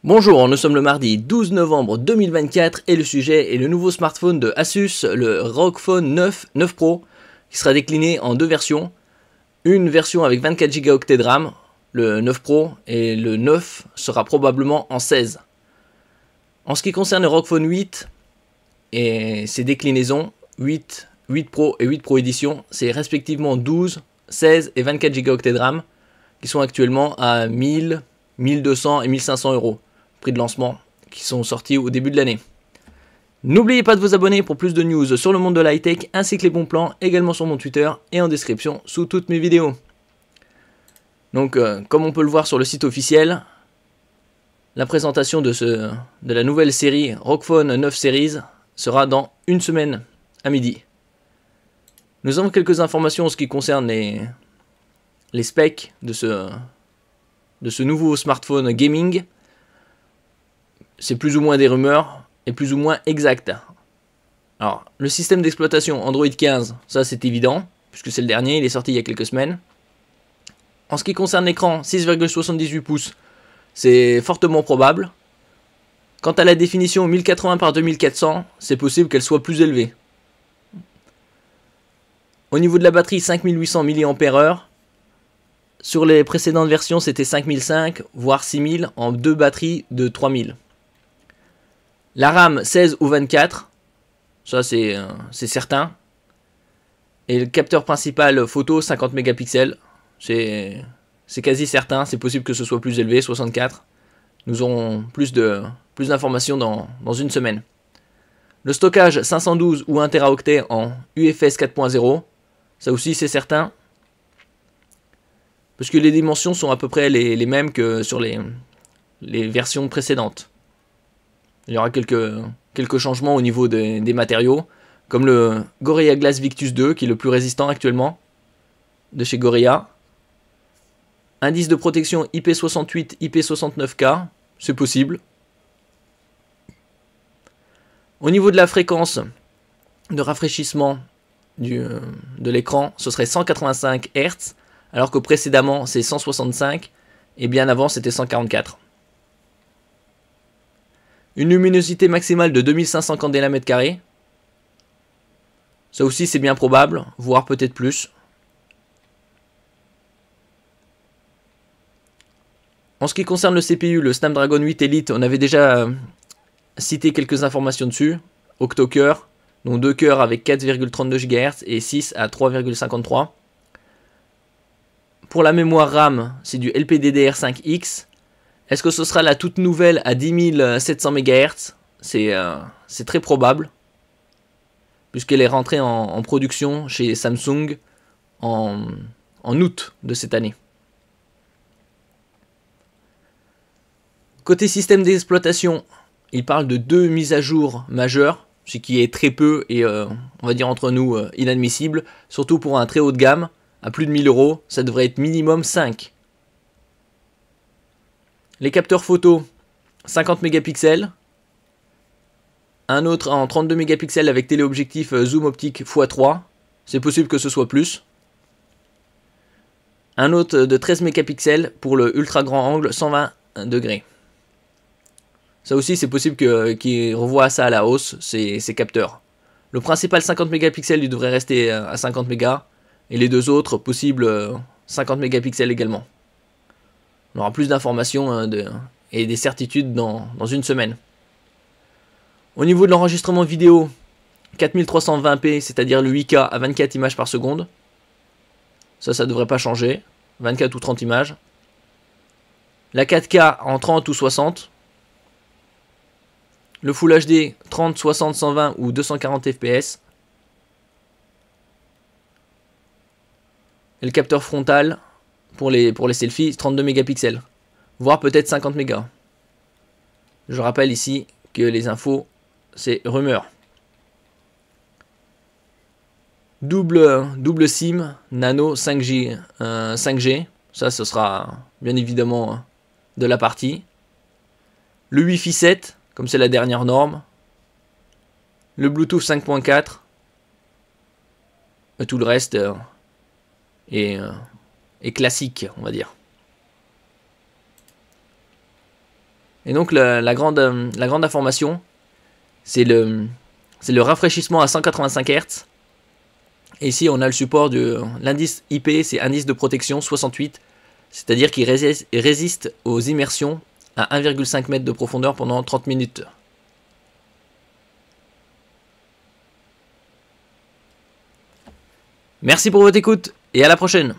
Bonjour, nous sommes le mardi 12 novembre 2024 et le sujet est le nouveau smartphone de Asus, le ROG Phone 9 Pro, qui sera décliné en deux versions. Une version avec 24 Go de RAM, le 9 Pro, et le 9 sera probablement en 16. En ce qui concerne le ROG Phone 8 et ses déclinaisons, 8 Pro et 8 Pro Edition, c'est respectivement 12, 16 et 24 Go de RAM, qui sont actuellement à 1000, 1200 et 1500 euros. Prix de lancement qui sont sortis au début de l'année. N'oubliez pas de vous abonner pour plus de news sur le monde de l'high-tech ainsi que les bons plans également sur mon Twitter et en description sous toutes mes vidéos. Donc comme on peut le voir sur le site officiel, la présentation de la nouvelle série ROG Phone 9 Series sera dans une semaine à midi. Nous avons quelques informations en ce qui concerne les specs de ce nouveau smartphone gaming. C'est plus ou moins des rumeurs et plus ou moins exact. Alors, le système d'exploitation Android 15, ça c'est évident, puisque c'est le dernier, il est sorti il y a quelques semaines. En ce qui concerne l'écran, 6,78 pouces, c'est fortement probable. Quant à la définition 1080 par 2400, c'est possible qu'elle soit plus élevée. Au niveau de la batterie, 5800 mAh. Sur les précédentes versions, c'était 5005, voire 6000 en deux batteries de 3000. La RAM 16 ou 24, ça c'est certain. Et le capteur principal photo 50 mégapixels, c'est quasi certain, c'est possible que ce soit plus élevé, 64. Nous aurons plus d'informations dans une semaine. Le stockage 512 ou 1 Teraoctet en UFS 4.0, ça aussi c'est certain. Parce que les dimensions sont à peu près les mêmes que sur les versions précédentes. Il y aura quelques changements au niveau des matériaux, comme le Gorilla Glass Victus 2, qui est le plus résistant actuellement, de chez Gorilla. Indice de protection IP68, IP69K, c'est possible. Au niveau de la fréquence de rafraîchissement de l'écran, ce serait 185 Hz, alors que précédemment c'est 165, et bien avant c'était 144. Une luminosité maximale de 2500 candela/m². Ça aussi c'est bien probable, voire peut-être plus. En ce qui concerne le CPU, le Snapdragon 8 Elite, on avait déjà cité quelques informations dessus. Octo-cœur, donc 2 cœurs avec 4,32 GHz et 6 à 3,53. Pour la mémoire RAM, c'est du LPDDR5X. Est-ce que ce sera la toute nouvelle à 10700 MHz? C'est très probable, puisqu'elle est rentrée en production chez Samsung en août de cette année. Côté système d'exploitation, il parle de 2 mises à jour majeures, ce qui est très peu et on va dire entre nous inadmissible, surtout pour un très haut de gamme, à plus de 1000 euros, ça devrait être minimum 5. Les capteurs photo, 50 mégapixels. Un autre en 32 mégapixels avec téléobjectif zoom optique x3. C'est possible que ce soit plus. Un autre de 13 mégapixels pour le ultra grand angle 120 degrés. Ça aussi c'est possible qu'il revoie ça à la hausse, ces capteurs. Le principal 50 mégapixels il devrait rester à 50 mégas. Et les deux autres possibles 50 mégapixels également. On aura plus d'informations et des certitudes dans une semaine. Au niveau de l'enregistrement vidéo, 4320p, c'est-à-dire le 8K à 24 images par seconde. Ça ne devrait pas changer. 24 ou 30 images. La 4K en 30 ou 60. Le Full HD, 30, 60, 120 ou 240 fps. Et le capteur frontal, pour les selfies, 32 mégapixels, voire peut-être 50 mégas. Je rappelle ici que les infos, c'est rumeur. Double SIM, nano 5G, 5G, ça ce sera bien évidemment de la partie. Le Wi-Fi 7, comme c'est la dernière norme. Le Bluetooth 5.4. Et tout le reste est classique, on va dire. Et donc la grande information, c'est le rafraîchissement à 185 Hz. Et ici on a le support de l'indice IP, c'est indice de protection 68, c'est-à-dire qu'il résiste aux immersions à 1,5 m de profondeur pendant 30 minutes. Merci pour votre écoute et à la prochaine.